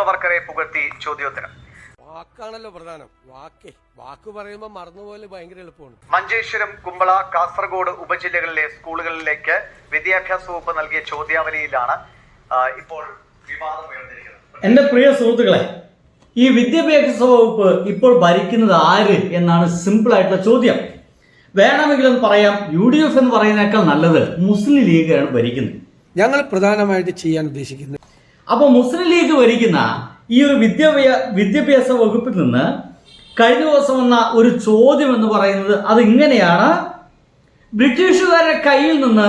സവർക്കറെ പുകഴ്ത്തി ചോദ്യോത്തരം. വാക്കാണല്ലോ പ്രധാനം. വാക്ക് പറയുമ്പോൾ മറന്നുപോലെ ഭയങ്കര എളുപ്പമാണ്. മഞ്ചേശ്വരം, കുമ്പള, കാസർഗോഡ് ഉപജില്ലകളിലെ സ്കൂളുകളിലേക്ക് വിദ്യാഭ്യാസ വകുപ്പ് നൽകിയ ചോദ്യാവലിയിലാണ് ഇപ്പോൾ വിവാദം ഉയർന്നിരിക്കുന്നത്. എന്റെ പ്രിയ സുഹൃത്തുക്കളെ, ഈ വിദ്യാഭ്യാസ വകുപ്പ് ഇപ്പോൾ ഭരിക്കുന്നത് ആര് എന്നാണ് സിമ്പിൾ ആയിട്ടുള്ള ചോദ്യം. വേണമെങ്കിലും പറയാം, UDF എന്ന് പറയുന്നേക്കാൾ നല്ലത് മുസ്ലിം ലീഗാണ് ഭരിക്കുന്നത്. ഞങ്ങൾ പ്രധാനമായിട്ട് ചെയ്യാൻ ഉദ്ദേശിക്കുന്നത്, അപ്പോൾ മുസ്ലിം ലീഗ് ഭരിക്കുന്ന ഈ ഒരു വിദ്യാഭ്യാസ വകുപ്പിൽ നിന്ന് കഴിഞ്ഞ ദിവസം വന്ന ഒരു ചോദ്യം എന്ന് പറയുന്നത് അത് ഇങ്ങനെയാണ്: ബ്രിട്ടീഷുകാരുടെ കയ്യിൽ നിന്ന്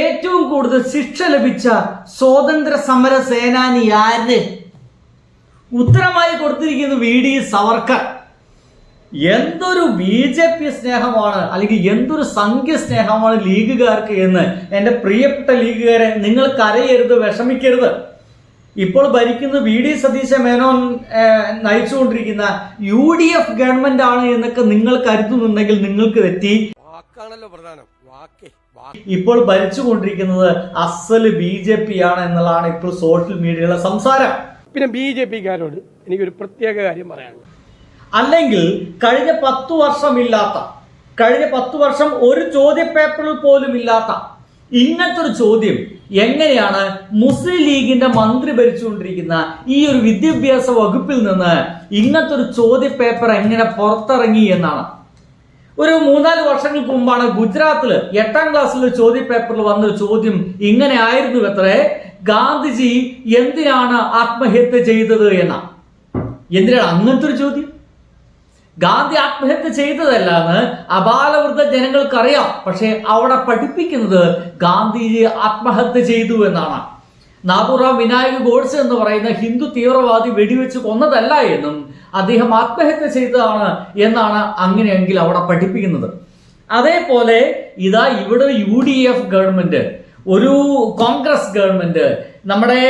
ഏറ്റവും കൂടുതൽ ശിക്ഷ ലഭിച്ച സ്വാതന്ത്ര്യ സമര സേനാനി ആര്? ഉത്തരമായി കൊടുത്തിരിക്കുന്നത് VD സവർക്കർ. എന്തൊരു BJP സ്നേഹമാണ്, അല്ലെങ്കിൽ എന്തൊരു സംഖ്യ സ്നേഹമാണ് ലീഗുകാർക്ക് എന്ന് എൻ്റെ പ്രിയപ്പെട്ട ലീഗുകാരെ, നിങ്ങൾ കരയരുത്, വിഷമിക്കരുത്. ഇപ്പോൾ ഭരിക്കുന്ന VD സതീശ മേനോൻ നയിച്ചുകൊണ്ടിരിക്കുന്ന UDF ഗവൺമെന്റ് ആണ് എന്നൊക്കെ നിങ്ങൾ കരുതുന്നുണ്ടെങ്കിൽ നിങ്ങൾക്ക് തെറ്റി. വാക്കാണല്ലോ പ്രധാനം. ഇപ്പോൾ ഭരിച്ചുകൊണ്ടിരിക്കുന്നത് അസല് BJP ആണ് എന്നുള്ളതാണ് ഇപ്പോൾ സോഷ്യൽ മീഡിയയിലെ സംസാരം. പിന്നെ BJP-കാരോട് എനിക്കൊരു പ്രത്യേക കാര്യം പറയാനുണ്ട്. അല്ലെങ്കിൽ കഴിഞ്ഞ 10 വർഷം ഒരു ചോദ്യ പേപ്പറിൽ പോലും ഇല്ലാത്ത ഇങ്ങനത്തെ ഒരു ചോദ്യം എങ്ങനെയാണ് മുസ്ലിം ലീഗിന്റെ മന്ത്രി ഭരിച്ചുകൊണ്ടിരിക്കുന്ന ഈ ഒരു വിദ്യാഭ്യാസ വകുപ്പിൽ നിന്ന് ഇങ്ങനത്തെ ഒരു ചോദ്യ പേപ്പർ എങ്ങനെ പുറത്തിറങ്ങി എന്നാണ്. ഒരു 3-4 വർഷങ്ങൾക്ക് മുമ്പാണ് ഗുജറാത്തിൽ 8ാം ക്ലാസ്സിലെ ചോദ്യ പേപ്പറിൽ വന്നൊരു ചോദ്യം ഇങ്ങനെ ആയിരുന്നു അത്രേ: ഗാന്ധിജി എന്തിനാണ് ആത്മഹത്യ ചെയ്തത് എന്ന. എന്തിനാണ് അങ്ങനത്തെ ഒരു ചോദ്യം? ഗാന്ധി ആത്മഹത്യ ചെയ്തതല്ലാന്ന് അബാലവൃദ്ധ ജനങ്ങൾക്കറിയാം. പക്ഷെ അവിടെ പഠിപ്പിക്കുന്നത് ഗാന്ധിജി ആത്മഹത്യ ചെയ്തു എന്നാണ്. നാഥുറാം വിനായക് ഗോഡ്സെ എന്ന് പറയുന്ന ഹിന്ദു തീവ്രവാദി വെടിവെച്ച് കൊന്നതല്ല എന്നും അദ്ദേഹം ആത്മഹത്യ ചെയ്തതാണ് എന്നാണ് അങ്ങനെയെങ്കിൽ അവിടെ പഠിപ്പിക്കുന്നത്. അതേപോലെ ഇതാ ഇവിടെ UDF ഗവൺമെന്റ്, ഒരു കോൺഗ്രസ് ഗവൺമെന്റ്, നമ്മുടെ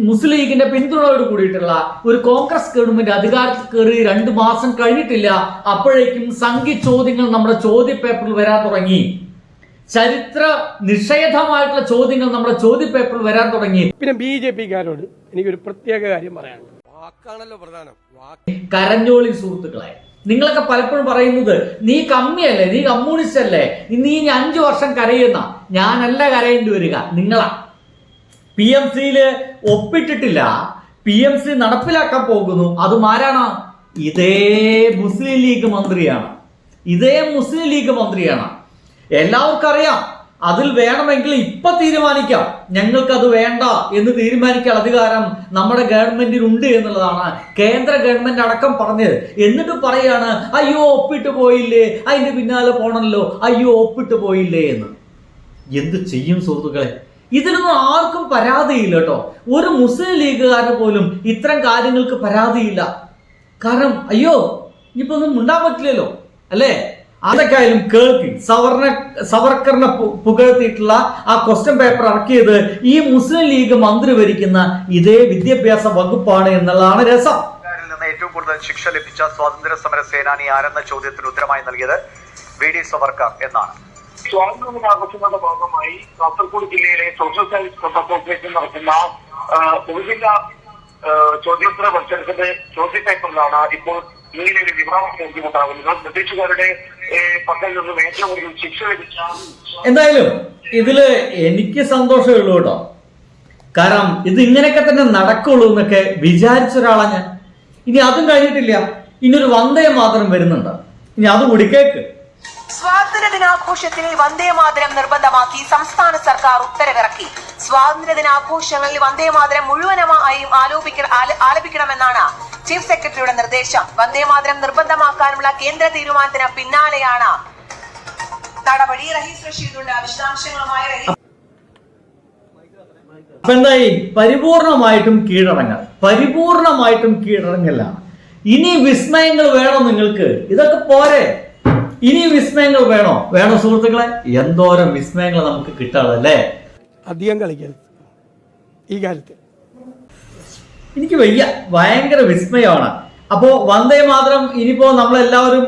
മുസ്ലിം ലീഗിന്റെ പിന്തുണയോട് കൂടിയിട്ടുള്ള ഒരു കോൺഗ്രസ് ഗവൺമെന്റ് അധികാരത്തിൽ കയറി 2 മാസം കഴിഞ്ഞിട്ടില്ല. അപ്പോഴേക്കും സംഖ്യ ചോദ്യങ്ങൾ നമ്മുടെ ചോദ്യ പേപ്പറിൽ വരാൻ തുടങ്ങി. ചരിത്ര നിഷേധമായിട്ടുള്ള ചോദ്യങ്ങൾ നമ്മുടെ ചോദ്യ പേപ്പറിൽ വരാൻ തുടങ്ങി. പിന്നെ BJP-കാരോട് എനിക്കൊരു പ്രത്യേക കാര്യം പറയാനുണ്ട്. വാക്കാണല്ലോ പ്രധാനം. കരഞ്ഞോളി സുഹൃത്തുക്കളെ, നിങ്ങളൊക്കെ പലപ്പോഴും പറയുന്നത് നീ കമ്മിയല്ലേ, നീ കമ്മ്യൂണിസ്റ്റ് അല്ലേ, നീ 5 വർഷം കരയുന്ന. ഞാനല്ല കരയേണ്ടി വരിക, നിങ്ങളാ. PMC-യില് ഒപ്പിട്ടിട്ടില്ല, PMC നടപ്പിലാക്കാൻ പോകുന്നു. അതുമാരാണ്? ഇതേ മുസ്ലിം ലീഗ് മന്ത്രിയാണ്. എല്ലാവർക്കും അറിയാം. അതിൽ വേണമെങ്കിൽ ഇപ്പൊ തീരുമാനിക്കാം, ഞങ്ങൾക്ക് അത് വേണ്ട എന്ന് തീരുമാനിക്കാൻ അധികാരം നമ്മുടെ ഗവൺമെന്റിനുണ്ട് എന്നുള്ളതാണ് കേന്ദ്ര ഗവൺമെന്റ് അടക്കം പറഞ്ഞത്. എന്നിട്ട് പറയാണ്, അയ്യോ ഒപ്പിട്ട് പോയില്ലേ, അതിന്റെ പിന്നാലെ പോണല്ലോ, അയ്യോ ഒപ്പിട്ട് പോയില്ലേ എന്ന്. എന്ത് ചെയ്യും സുഹൃത്തുക്കളെ? ഇതിനൊന്നും ആർക്കും പരാതിയില്ല കേട്ടോ. ഒരു മുസ്ലിം ലീഗുകാരന് പോലും ഇത്തരം കാര്യങ്ങൾക്ക് പരാതിയില്ല. കാരണം അയ്യോ ഇനിയിപ്പോ ഒന്നും ഉണ്ടാൻ പറ്റില്ലല്ലോ, അല്ലേ? അതൊക്കെയായാലും കേൾക്കി സവർക്കറിനെ പുകഴ്ത്തിയിട്ടുള്ള ആ ക്വസ്റ്റ്യൻ പേപ്പർ ഇറക്കിയത് ഈ മുസ്ലിം ലീഗ് മന്ത്രി ഭരിക്കുന്ന ഇതേ വിദ്യാഭ്യാസ വകുപ്പാണ് എന്നുള്ളതാണ് രസം. ഏറ്റവും കൂടുതൽ ശിക്ഷ ലഭിച്ച സ്വാതന്ത്ര്യ സമര സേനാനി ആരെന്ന ചോദ്യത്തിന് ഉത്തരമായി നൽകിയത് VD സവർക്കർ എന്നാണ്. സ്വാതന്ത്ര്യ ദിനാഘോഷങ്ങളുടെ ഭാഗമായി കാസർഗോഡ് ജില്ലയിലെ സോഷ്യൽ സയൻസ് അസോസിയേഷൻ നടത്തുന്ന ഉപജില്ലാ ചോദ്യോത്തര മത്സരത്തിന്റെ ചോദ്യ പേപ്പറിലാണ് ഇപ്പോൾ ഇങ്ങനെ ഒരു വിവാദം ഉണ്ടാകുന്നത്. ബ്രിട്ടീഷുകാരുടെ പക്കൽ നിന്നും ഏറ്റവും കൂടുതൽ ശിക്ഷ ലഭിച്ച. എന്തായാലും ഇതില് എനിക്ക് സന്തോഷമേ ഉള്ളൂ കേട്ടോ. കാരണം ഇത് ഇങ്ങനെയൊക്കെ തന്നെ നടക്കുള്ളൂ എന്നൊക്കെ വിചാരിച്ച ഒരാളാണ് ഞാൻ. ഇനി അതും കഴിഞ്ഞിട്ടില്ല, ഇനിയൊരു വന്ദേ മാതരം വരുന്നുണ്ട്. ഇനി അതുകൂടി കേക്ക്. സ്വാതന്ത്ര്യ ദിനാഘോഷത്തിൽ വന്ദേ മാതരം നിർബന്ധമാക്കി സംസ്ഥാന സർക്കാർ ഉത്തരവിറക്കി. സ്വാതന്ത്ര്യ ദിനാഘോഷങ്ങളിൽ വന്ദേ മാതരം മുഴുവനായും ആലപിക്കണമെന്നാണ് ചീഫ് സെക്രട്ടറിയുടെ നിർദ്ദേശം. വന്ദേ മാതരം നിർബന്ധമാക്കാനുള്ള കേന്ദ്ര തീരുമാനത്തിന് പിന്നാലെയാണ് നടപടി. റഹീസ് റഷീദുണ്ട് വിശദാംശങ്ങളുമായി. എന്തായി? പരിപൂർണമായിട്ടും കീഴടങ്ങലാണ്. ഇനി വിസ്മയങ്ങൾ വേണോ നിങ്ങൾക്ക്? ഇതൊക്കെ പോരെ? ഇനി വിസ്മയങ്ങൾ വേണോ സുഹൃത്തുക്കളെ? എന്തോരം വിസ്മയങ്ങൾ നമുക്ക് കിട്ടാണല്ലേ. അധികം കളിക്കരുത് ഈ കാര്യത്തിൽ. എനിക്ക് വയ്യ, ഭയങ്കര വിസ്മയമാണ്. അപ്പോ വന്ദേ മാതരം ഇനിയിപ്പോ നമ്മളെല്ലാവരും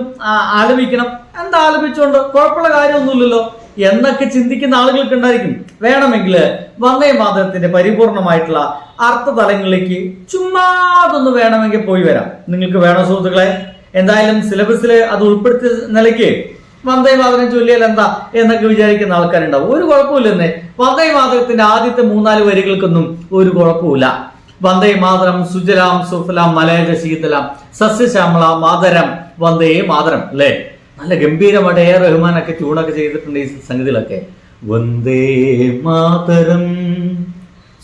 ആലപിക്കണം. എന്താ ആലപിച്ചോണ്ട് കുഴപ്പമുള്ള കാര്യമൊന്നുമില്ലല്ലോ. എന്നൊക്കെ ചിന്തിക്കുന്ന ആളുകൾക്ക് ഉണ്ടായിരിക്കും. വേണമെങ്കിൽ വന്ദേ മാതരത്തിന്റെ പരിപൂർണമായിട്ടുള്ള അർത്ഥതലങ്ങളിലേക്ക് ചുമ്മാതൊന്ന് വേണമെങ്കിൽ പോയി വരാം. നിങ്ങൾക്ക് വേണോ സുഹൃത്തുക്കളെ? എന്തായാലും സിലബസിൽ അത് ഉൾപ്പെടുത്തിയ നിലയ്ക്ക് വന്ദേ മാതരം ചൊല്ലിയാൽ എന്താ എന്നൊക്കെ വിചാരിക്കുന്ന ആൾക്കാരുണ്ടാവും. ഒരു കുഴപ്പമില്ലെന്നേ. വന്ദേ മാതരത്തിന്റെ ആദ്യത്തെ 3-4 വരികൾക്കൊന്നും ഒരു കുഴപ്പമില്ല. വന്ദേ മാതരം സുജലാം സുഫലാം മലയജ ശീതലാം സസ്യശ്യാമള മാതരം വന്ദേ മാതരം അല്ലേ? നല്ല ഗംഭീരമായിട്ട് എ റഹ്മാനൊക്കെ ട്യൂണൊക്കെ ചെയ്തിട്ടുണ്ട് ഈ സംഗതികളൊക്കെ. വന്ദേ മാതരം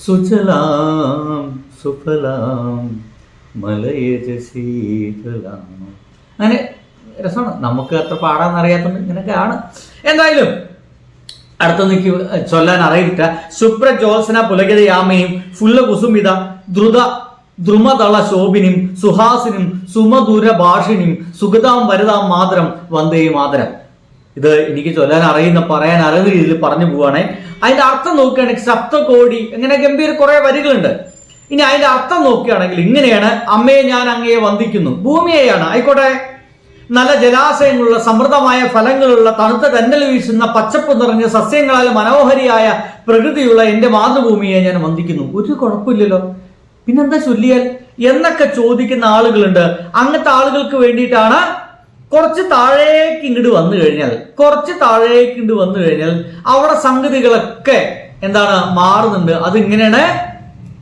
സുജലാം സുഫലാം മലയജ ശീതലാം. അങ്ങനെ രസമാണ്. നമുക്ക് അത്ര പാടാൻ അറിയാത്തത് ഇങ്ങനെയൊക്കെയാണ്. എന്തായാലും അടുത്ത നിക്ക് ചൊല്ലാൻ അറിയിട്ട ശുഭ്രജോത്സന പുലകിതയാമയും ഫുല്ല കുസുമിത ദ്രുമദള ശോഭിനും സുഹാസിനും സുമധുര ഭാഷിനും സുഗതാം വരതാം മാതരം വന്ദേ മാതരം. ഇത് എനിക്ക് ചൊല്ലാൻ അറിയുന്ന പറയാൻ അറിയുന്ന രീതിയിൽ പറഞ്ഞു പോവാണേ. അതിന്റെ അർത്ഥം നോക്കുകയാണെങ്കിൽ സപ്തകോടി ഇങ്ങനെ ഗംഭീര കുറെ വരികളുണ്ട്. ഇനി അതിന്റെ അർത്ഥം നോക്കുകയാണെങ്കിൽ ഇങ്ങനെയാണ്: അമ്മയെ ഞാൻ അങ്ങയെ വന്ദിക്കുന്നു. ഭൂമിയെയാണ്, ആയിക്കോട്ടെ. നല്ല ജലാശയങ്ങളുള്ള സമൃദ്ധമായ ഫലങ്ങളുള്ള തണുത്ത തെന്നൽ വീശുന്ന പച്ചപ്പ് നിറഞ്ഞ സസ്യങ്ങളാൽ മനോഹരിയായ പ്രകൃതിയുള്ള എന്റെ മാതൃഭൂമിയെ ഞാൻ വന്ദിക്കുന്നു. ഒരു കുഴപ്പമില്ലല്ലോ, പിന്നെന്താ ചൊല്ലിയാൽ എന്നൊക്കെ ചോദിക്കുന്ന ആളുകളുണ്ട്. അങ്ങനത്തെ ആളുകൾക്ക് വേണ്ടിയിട്ടാണ് കുറച്ച് താഴേക്ക് ഇങ്ങോട്ട് വന്നു കഴിഞ്ഞാൽ അവിടെ സംഗതികളൊക്കെ എന്താണ് മാറുന്നുണ്ട്. അതിങ്ങനെയാണ്,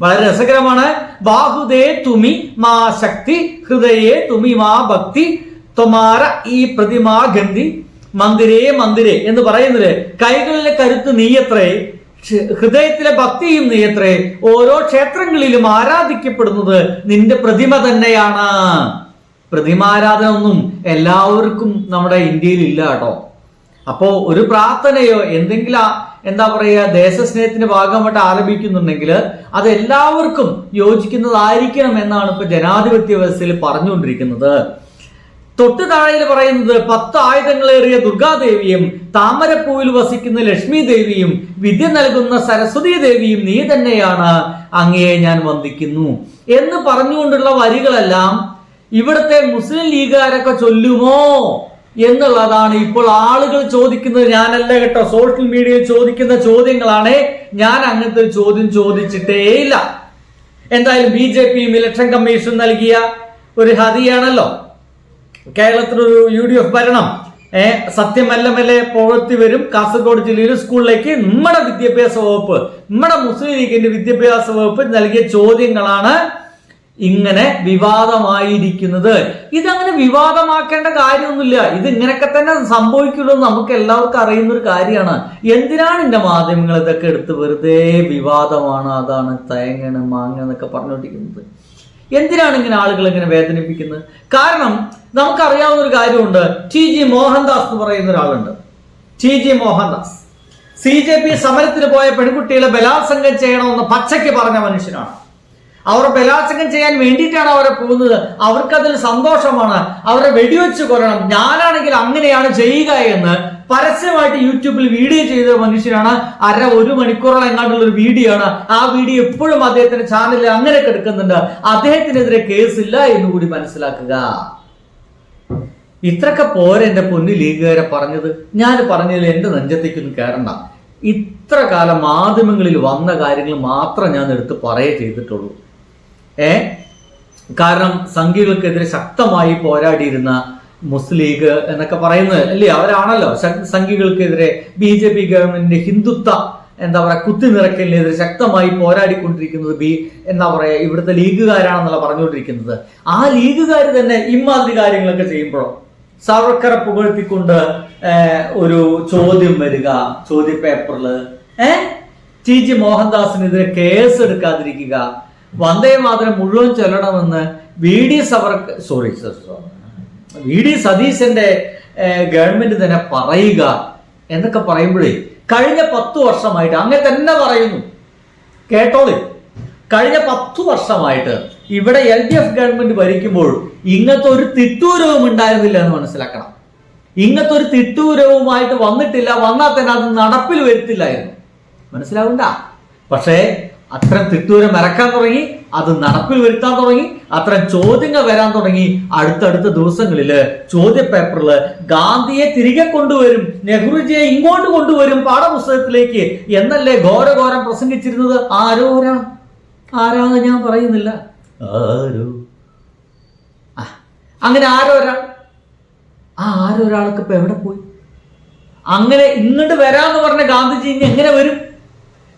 വളരെ രസകരമാണ്. ബാഹുദേ തുമി മാ ശക്തി ഹൃദയേ തുമി മാ ഭക്തി തൊമാര ഈ പ്രതിമാ ഗന്ധി മന്ദിരേ മന്ദിരേ എന്ന് പറയുന്നത് കൈകളിലെ കരുത്ത് നീയത്രേ, ഹൃദയത്തിലെ ഭക്തിയും നീയത്രേ. ഓരോ ക്ഷേത്രങ്ങളിലും ആരാധിക്കപ്പെടുന്നത് നിന്റെ പ്രതിമ തന്നെയാണ്. പ്രതിമാരാധന ഒന്നും എല്ലാവർക്കും നമ്മുടെ ഇന്ത്യയിൽ ഇല്ല കേട്ടോ. അപ്പോ ഒരു പ്രാർത്ഥനയോ എന്തെങ്കിലും എന്താ പറയുക ദേശസ്നേഹത്തിന്റെ ഭാഗമായിട്ട് ആലപിക്കുന്നുണ്ടെങ്കിൽ അത് എല്ലാവർക്കും യോജിക്കുന്നതായിരിക്കണം എന്നാണ് ഇപ്പൊ ജനാധിപത്യ വ്യവസ്ഥയിൽ പറഞ്ഞുകൊണ്ടിരിക്കുന്നത്. തൊട്ട് താഴെയിൽ പറയുന്നത് 10 ആയുധങ്ങളേറിയ ദുർഗാദേവിയും താമരപ്പൂവിൽ വസിക്കുന്ന ലക്ഷ്മി ദേവിയും വിദ്യ നൽകുന്ന സരസ്വതി ദേവിയും നീ തന്നെയാണ്, അങ്ങയെ ഞാൻ വന്ദിക്കുന്നു എന്ന് പറഞ്ഞുകൊണ്ടുള്ള വരികളെല്ലാം ഇവിടുത്തെ മുസ്ലിം ലീഗുകാരൊക്കെ ചൊല്ലുമോ എന്നുള്ളതാണ് ഇപ്പോൾ ആളുകൾ ചോദിക്കുന്നത്. ഞാനല്ല കേട്ടോ, സോഷ്യൽ മീഡിയയിൽ ചോദിക്കുന്ന ചോദ്യങ്ങളാണ്. ഞാൻ അങ്ങനത്തെ ചോദ്യം ചോദിച്ചിട്ടേ ഇല്ല. എന്തായാലും BJP ഇലക്ഷൻ കമ്മീഷൻ നൽകിയ ഒരു ഹദിയാണല്ലോ കേരളത്തിലൊരു UDF ഭരണം. സത്യമല്ലമല്ലേ പുറത്തി വരും. കാസർഗോഡ് ജില്ലയിലെ സ്കൂളിലേക്ക് നമ്മുടെ വിദ്യാഭ്യാസ വകുപ്പ്, നമ്മുടെ മുസ്ലിം ലീഗിന്റെ വിദ്യാഭ്യാസ വകുപ്പ് നൽകിയ ചോദ്യങ്ങളാണ് ഇങ്ങനെ വിവാദമായിരിക്കുന്നത്. ഇതങ്ങനെ വിവാദമാക്കേണ്ട കാര്യമൊന്നുമില്ല. ഇത് ഇങ്ങനെയൊക്കെ തന്നെ സംഭവിക്കുള്ളൂ. നമുക്ക് എല്ലാവർക്കും അറിയുന്ന ഒരു കാര്യമാണ്. എന്തിനാണ് എന്റെ മാധ്യമങ്ങൾ ഇതൊക്കെ എടുത്ത് വെറുതെ വിവാദമാണ്, അതാണ് തേങ്ങണ് മാങ്ങ എന്നൊക്കെ പറഞ്ഞുകൊണ്ടിരിക്കുന്നത്? എന്തിനാണ് ഇങ്ങനെ ആളുകൾ ഇങ്ങനെ വേദനിപ്പിക്കുന്നത്? കാരണം നമുക്കറിയാവുന്ന ഒരു കാര്യമുണ്ട്. TG മോഹൻദാസ് എന്ന് പറയുന്ന ഒരാളുണ്ട്. TG മോഹൻദാസ് CJP സമരത്തിന് പോയ പെൺകുട്ടികളെ ബലാത്സംഗം ചെയ്യണമെന്ന് പച്ചയ്ക്ക് പറഞ്ഞ മനുഷ്യനാണ്. അവർ ബലാത്സംഗം ചെയ്യാൻ വേണ്ടിയിട്ടാണ് അവരെ പോകുന്നത്. അവർക്കതിൽ സന്തോഷമാണ്. അവരെ വെടിവെച്ച് കൊല്ലണം, ഞാനാണെങ്കിൽ അങ്ങനെയാണ് ചെയ്യുക എന്ന് പരസ്യമായിട്ട് യൂട്യൂബിൽ വീഡിയോ ചെയ്ത മനുഷ്യനാണ്. 1 മണിക്കൂറോളം എങ്ങാണ്ടുള്ള ഒരു വീഡിയോ ആണ്. ആ വീഡിയോ എപ്പോഴും അദ്ദേഹത്തിന്റെ ചാനലിൽ അങ്ങനെ കിടക്കുന്നുണ്ട്. അദ്ദേഹത്തിനെതിരെ കേസില്ല എന്ന് കൂടി മനസ്സിലാക്കുക. ഇത്രയൊക്കെ പോരെ എന്റെ പൊന്നു ലീഗുകാരെ പറഞ്ഞത്. ഞാൻ പറഞ്ഞതിൽ എന്റെ നെഞ്ചത്തേക്കൊന്നും കയറണ്ട. ഇത്ര കാലം മാധ്യമങ്ങളിൽ വന്ന കാര്യങ്ങൾ മാത്രം ഞാൻ എടുത്ത് പറയുകയേ ചെയ്തിട്ടുള്ളൂ. കാരണം സംഘികൾക്കെതിരെ ശക്തമായി പോരാടിയിരുന്ന മുസ്ലിം ലീഗ് എന്നൊക്കെ പറയുന്നത് അല്ലേ, അവരാണല്ലോ സംഘികൾക്കെതിരെ BJP ഗവൺമെന്റിന്റെ ഹിന്ദുത്വ എന്താ പറയാ കുത്തിനിറക്കലിനെതിരെ ശക്തമായി പോരാടിക്കൊണ്ടിരിക്കുന്നത് എന്താ പറയാ ഇവിടുത്തെ ലീഗുകാരാണെന്നുള്ള പറഞ്ഞുകൊണ്ടിരിക്കുന്നത്. ആ ലീഗുകാർ തന്നെ ഇമാതിരി കാര്യങ്ങളൊക്കെ ചെയ്യുമ്പോഴോ സാവർക്കറെ പുകഴ്ത്തിക്കൊണ്ട് ഒരു ചോദ്യം വരിക, ചോദ്യ പേപ്പറില് TG മോഹൻദാസിനെതിരെ കേസ് എടുക്കാതിരിക്കുക, വന്ദേ മാതരം മുഴുവൻ ചൊല്ലണമെന്ന് VD സതീശന്റെ ഗവൺമെന്റ് തന്നെ പറയുക എന്നൊക്കെ പറയുമ്പോഴേ കഴിഞ്ഞ 10 വർഷമായിട്ട് അങ്ങനെ തന്നെ പറയുന്നു. കേട്ടോളി, കഴിഞ്ഞ 10 വർഷമായിട്ട് ഇവിടെ LDF ഗവൺമെന്റ് ഭരിക്കുമ്പോൾ ഇങ്ങനത്തെ ഒരു തിട്ടൂരവും ഉണ്ടായിരുന്നില്ല എന്ന് മനസ്സിലാക്കണം. ഇങ്ങനത്തെ ഒരു തിട്ടൂരവുമായിട്ട് വന്നിട്ടില്ല. വന്നാൽ തന്നെ അത് നടപ്പിൽ വരുത്തില്ലായിരുന്നു. മനസ്സിലാവണ്ട. പക്ഷേ അത്തരം തിട്ടൂരം ഇറക്കാൻ തുടങ്ങി, അത് നടപ്പിൽ വരുത്താൻ തുടങ്ങി, അത്തരം ചോദ്യങ്ങൾ വരാൻ തുടങ്ങി. അടുത്തടുത്ത ദിവസങ്ങളിൽ ചോദ്യ പേപ്പറിൽ ഗാന്ധിയെ തിരികെ കൊണ്ടുവരും, നെഹ്റുജിയെ ഇങ്ങോട്ട് കൊണ്ടുവരും പാഠപുസ്തകത്തിലേക്ക് എന്നല്ലേ ഘോരഘോരം പ്രസംഗിച്ചിരുന്നത്. ആരാന്ന് ഞാൻ പറയുന്നില്ല, ആരോ അങ്ങനെ ആരൊരാൾക്ക് ഇപ്പൊ എവിടെ പോയി? അങ്ങനെ ഇങ്ങോട്ട് വരാന്ന് പറഞ്ഞ ഗാന്ധിജി ഇനി എങ്ങനെ വരും?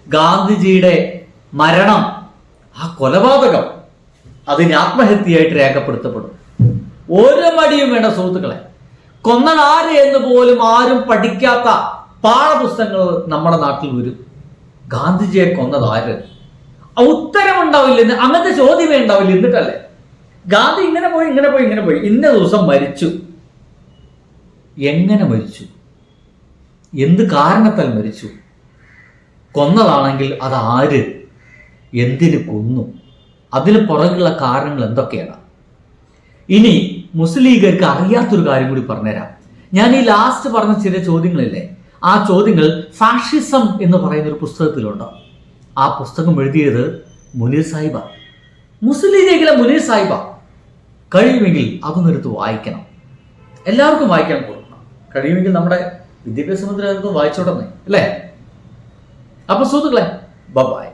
ഗാന്ധിജിയുടെ മരണം, ആ കൊലപാതകം, അതിന് ആത്മഹത്യയായിട്ട് രേഖപ്പെടുത്തപ്പെടും. ഒരു മടിയും വേണ്ട സുഹൃത്തുക്കളെ. കൊന്നത് ആര് എന്ന് പോലും ആരും പഠിക്കാത്ത പാഠപുസ്തകങ്ങൾ നമ്മുടെ നാട്ടിൽ വരും. ഗാന്ധിജിയെ കൊന്നത് ആര്? ഉത്തരമുണ്ടാവില്ല, അങ്ങനത്തെ ചോദ്യമേ ഉണ്ടാവില്ല. എന്നിട്ടല്ലേ ഗാന്ധി ഇങ്ങനെ പോയി ഇന്ന ദിവസം മരിച്ചു. എങ്ങനെ മരിച്ചു? എന്ത് കാരണത്താൽ മരിച്ചു? കൊന്നതാണെങ്കിൽ അത് ആര്, എന്തിന് കൊന്നു? അതിന് പുറകുള്ള കാരണങ്ങൾ എന്തൊക്കെയാണ്? ഇനി മുസ്ലിം ലീഗർക്ക് അറിയാത്തൊരു കാര്യം കൂടി പറഞ്ഞുതരാം. ഞാൻ ഈ ലാസ്റ്റ് പറഞ്ഞ ചില ചോദ്യങ്ങളില്ലേ, ആ ചോദ്യങ്ങൾ ഫാഷിസം എന്ന് പറയുന്ന ഒരു പുസ്തകത്തിലുണ്ട്. ആ പുസ്തകം എഴുതിയത് മുനീർ സാഹിബ, മുസ്ലിം ലീഗിലെ മുനീർ സാഹിബ. കഴിയുമെങ്കിൽ അതൊന്നും എടുത്ത് വായിക്കണം, എല്ലാവർക്കും വായിക്കാൻ കൊടുക്കണം. കഴിയുമെങ്കിൽ നമ്മുടെ വിദ്യാഭ്യാസ മന്ത്രി അതൊക്കെ വായിച്ചോടന്നേ അല്ലേ? അപ്പൊ സുഹൃത്തുക്കളെ, ബൈ.